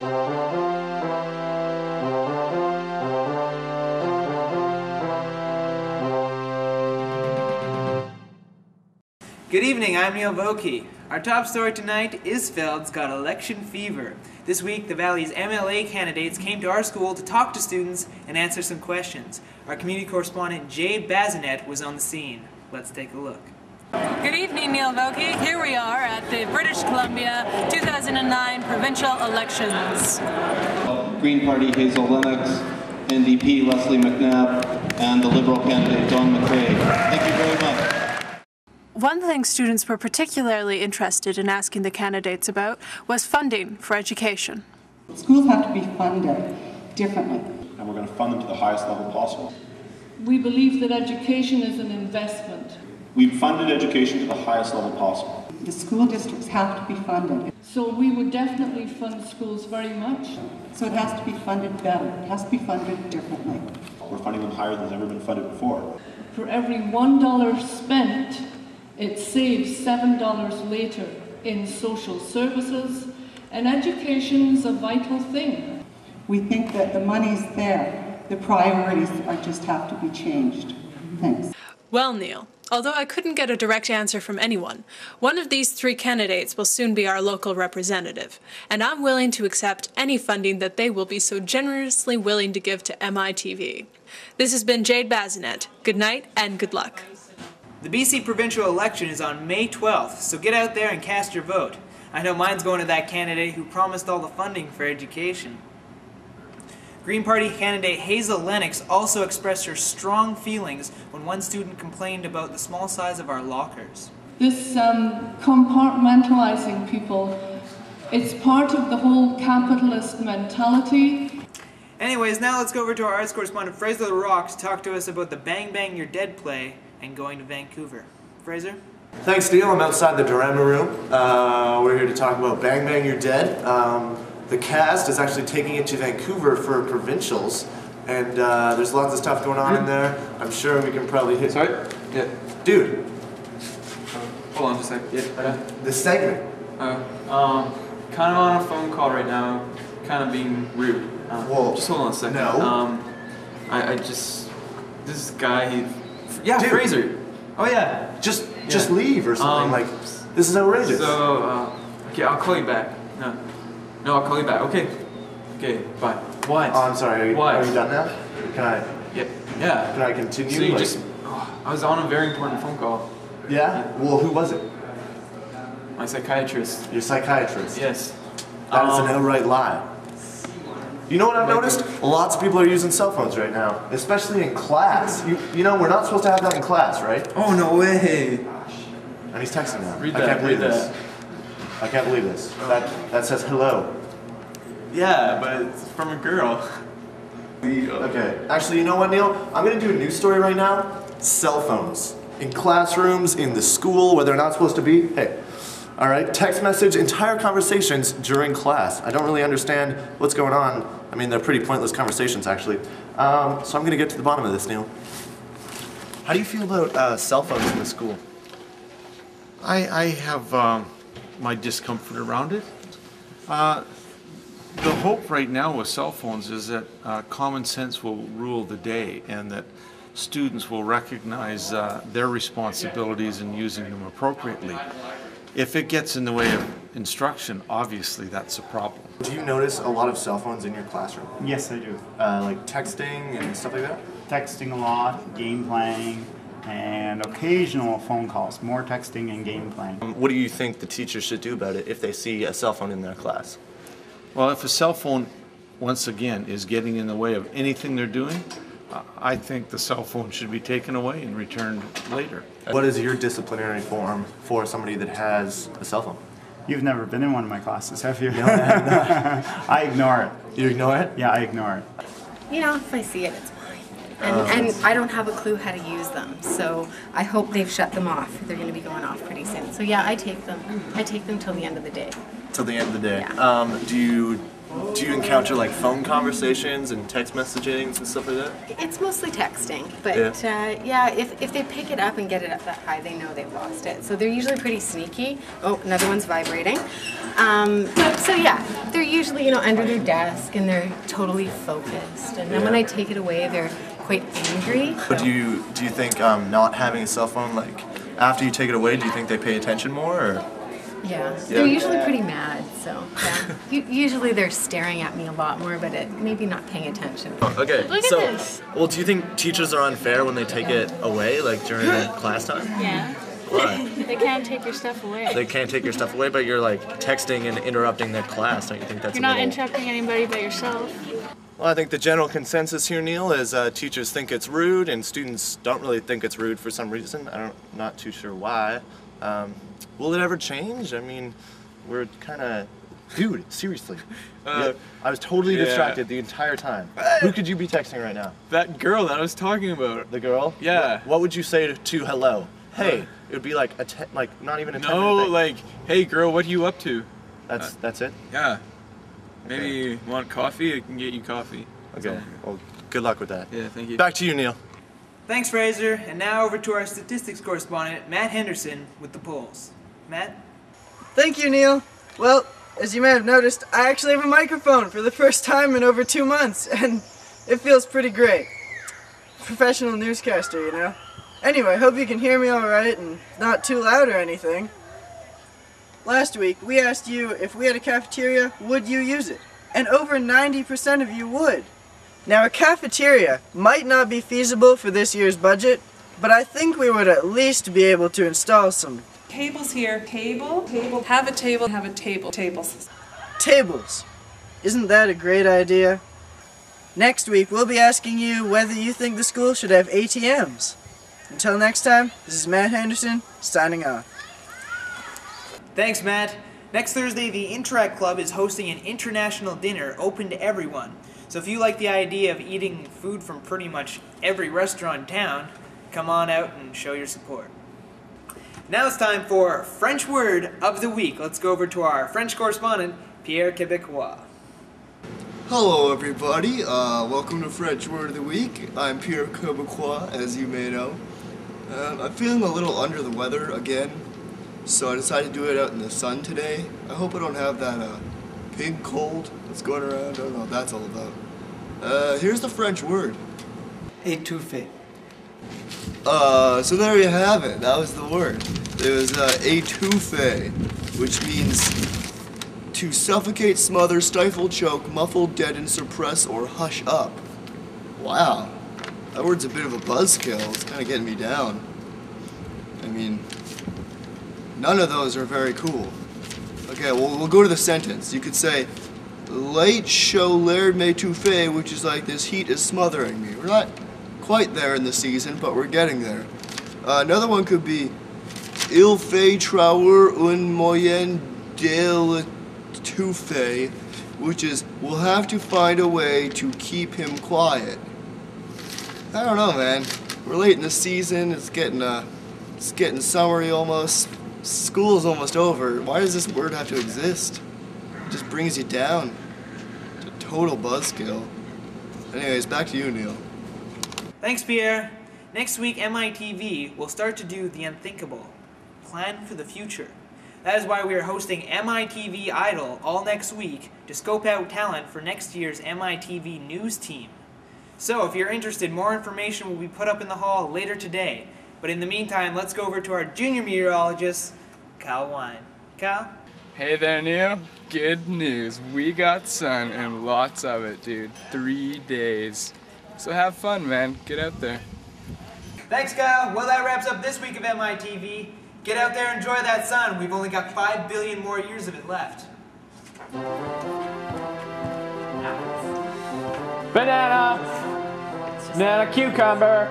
Good evening, I'm Neil Vokey. Our top story tonight, Isfeld's got election fever. This week, the Valley's MLA candidates came to our school to talk to students and answer some questions. Our community correspondent, Jade Bazinet, was on the scene. Let's take a look. Good evening, Neil Vokey. Here we are at the British Columbia 2009 provincial elections. Green Party Hazel Lennox, NDP Leslie McNabb, and the Liberal candidate Don McRae. Thank you very much. One thing students were particularly interested in asking the candidates about was funding for education. Schools have to be funded differently. And we're going to fund them to the highest level possible. We believe that education is an investment. We've funded education to the highest level possible. The school districts have to be funded. So we would definitely fund schools very much. So it has to be funded better. It has to be funded differently. We're funding them higher than they've ever been funded before. For every $1 spent, it saves $7 later in social services, and education is a vital thing. We think that the money's there. The priorities just have to be changed. Thanks. Well, Neil, although I couldn't get a direct answer from anyone, one of these three candidates will soon be our local representative, and I'm willing to accept any funding that they will be so generously willing to give to MITV. This has been Jade Bazinet. Good night and good luck. The BC provincial election is on May 12th, so get out there and cast your vote. I know mine's going to that candidate who promised all the funding for education. Green Party candidate Hazel Lennox also expressed her strong feelings when one student complained about the small size of our lockers. This compartmentalizing people, it's part of the whole capitalist mentality. Anyways, now let's go over to our arts correspondent Fraser LaRock to talk to us about the Bang Bang You're Dead play and going to Vancouver. Fraser? Thanks, Neil. I'm outside the drama room. We're here to talk about Bang Bang You're Dead. The cast is actually taking it to Vancouver for provincials, and there's lots of stuff going on in there. I'm sure we can probably hit... Sorry? Yeah. Dude. Hold on just a sec. Yeah. This segment. Kind of on a phone call right now, kind of being rude. Whoa. Just hold on a second. No. This guy, yeah, Dude. Fraser. Oh yeah. Just leave or something. Like, this is outrageous. So, okay, I'll call you back. No, I'll call you back. Okay, bye. What? Oh, I'm sorry. What? Are you done now? Can I? Yeah. Can I continue? So you I was on a very important phone call. Yeah? Well, who was it? My psychiatrist. Your psychiatrist? Yes. That is an outright lie. You know what I've noticed? Lots of people are using cell phones right now, especially in class. You know, we're not supposed to have that in class, right? Oh, no way. And he's texting now. Read I that, can't believe read this. that. I can't believe this. That says hello. Yeah, but it's from a girl. Okay. Actually, you know what, Neil? I'm going to do a news story right now. Cell phones. In classrooms, in the school, where they're not supposed to be. Hey. All right, text message, entire conversations during class. I don't really understand what's going on. I mean, they're pretty pointless conversations, actually. So I'm going to get to the bottom of this, Neil. How do you feel about cell phones in the school? I have my discomfort around it. The hope right now with cell phones is that common sense will rule the day and that students will recognize their responsibilities in using them appropriately. If it gets in the way of instruction, obviously that's a problem. Do you notice a lot of cell phones in your classroom? Yes, I do. Like texting and stuff like that? Texting a lot, game playing, and occasional phone calls. More texting and game playing. What do you think the teachers should do about it if they see a cell phone in their class? Well, if a cell phone, once again, is getting in the way of anything they're doing, I think the cell phone should be taken away and returned later. What is your disciplinary form for somebody that has a cell phone? You've never been in one of my classes, have you? No, I have not. I ignore it. You ignore it? Yeah, I ignore it. You know, if I see it, it's fine. And I don't have a clue how to use them, so I hope they've shut them off. They're going to be going off pretty soon. So yeah, I take them. I take them till the end of the day. Till the end of the day. Yeah. Do you do you encounter like phone conversations and text messaging and stuff like that? It's mostly texting, but yeah, if they pick it up and get it up that high, they know they've lost it. So they're usually pretty sneaky. Oh, another one's vibrating. So yeah, they're usually, under their desk and they're totally focused. And then when I take it away, they're quite angry. But do you think not having a cell phone, like after you take it away, do you think they pay attention more? Or? Yeah, they're usually pretty mad, so yeah. Usually they're staring at me a lot more, but maybe not paying attention. Okay, Look at this. Well, do you think teachers are unfair when they take it away, like during class time? Yeah. Why? They can't take your stuff away. They can't take your stuff away, but you're like texting and interrupting their class. Don't you think that's You're not interrupting anybody but yourself. Well, I think the general consensus here, Neil, is teachers think it's rude and students don't really think it's rude for some reason. I'm not too sure why. Will it ever change? I mean, we're kind of... Dude, seriously. I was totally distracted the entire time. Who could you be texting right now? That girl that I was talking about. The girl? Yeah. What would you say to hello? Hey. It would be like not even a 10-minute No, thing. like, hey girl, what are you up to? That's it? Yeah. Maybe you want coffee? I can get you coffee. Okay. Well, good luck with that. Yeah, thank you. Back to you, Neil. Thanks, Fraser. And now over to our statistics correspondent, Matt Henderson, with the polls. Matt? Thank you, Neil. Well, as you may have noticed, I actually have a microphone for the first time in over 2 months, and it feels pretty great. Professional newscaster, Anyway, hope you can hear me alright and not too loud or anything. Last week, we asked you if we had a cafeteria, would you use it? And over 90% of you would. Now, a cafeteria might not be feasible for this year's budget, but I think we would at least be able to install some Tables here. Table. Have a table. Have a table. Tables. tables. Isn't that a great idea? Next week, we'll be asking you whether you think the school should have ATMs. Until next time, this is Matt Henderson, signing off. Thanks, Matt. Next Thursday, the Interact Club is hosting an international dinner open to everyone. So if you like the idea of eating food from pretty much every restaurant in town, come on out and show your support. Now it's time for French Word of the Week. Let's go over to our French correspondent, Pierre Québécois. Hello everybody, welcome to French Word of the Week. I'm Pierre Québécois, as you may know. I'm feeling a little under the weather again, so I decided to do it out in the sun today. I hope I don't have that pig cold that's going around. I don't know what that's all about. Here's the French word. Étouffé. So there you have it. That was the word. It was étouffé, which means to suffocate, smother, stifle, choke, muffle, deaden, suppress, or hush up. Wow. That word's a bit of a buzzkill. It's kind of getting me down. I mean, none of those are very cool. Okay, well, we'll go to the sentence. You could say, Light chaleur m'étouffe, which is like this heat is smothering me. We're not quite there in the season, but we're getting there. Another one could be, Il fait trauer un moyen de l'étouffer, which is, we'll have to find a way to keep him quiet. I don't know, man. We're late in the season. It's getting summery almost. School's almost over. Why does this word have to exist? It just brings you down. It's a total buzzkill. Anyways, back to you, Neil. Thanks, Pierre. Next week, MITV will start to do the unthinkable. Plan for the future. That is why we are hosting MITV Idol all next week to scope out talent for next year's MITV News team. So, if you're interested, more information will be put up in the hall later today. But in the meantime, let's go over to our junior meteorologist, Kyle Wine. Kyle? Hey there, Neil. Good news. We got sun and lots of it, dude. 3 days. So have fun, man. Get out there. Thanks, Kyle. Well, that wraps up this week of MITV. Get out there and enjoy that sun. We've only got 5 billion more years of it left. Banana! Banana cucumber!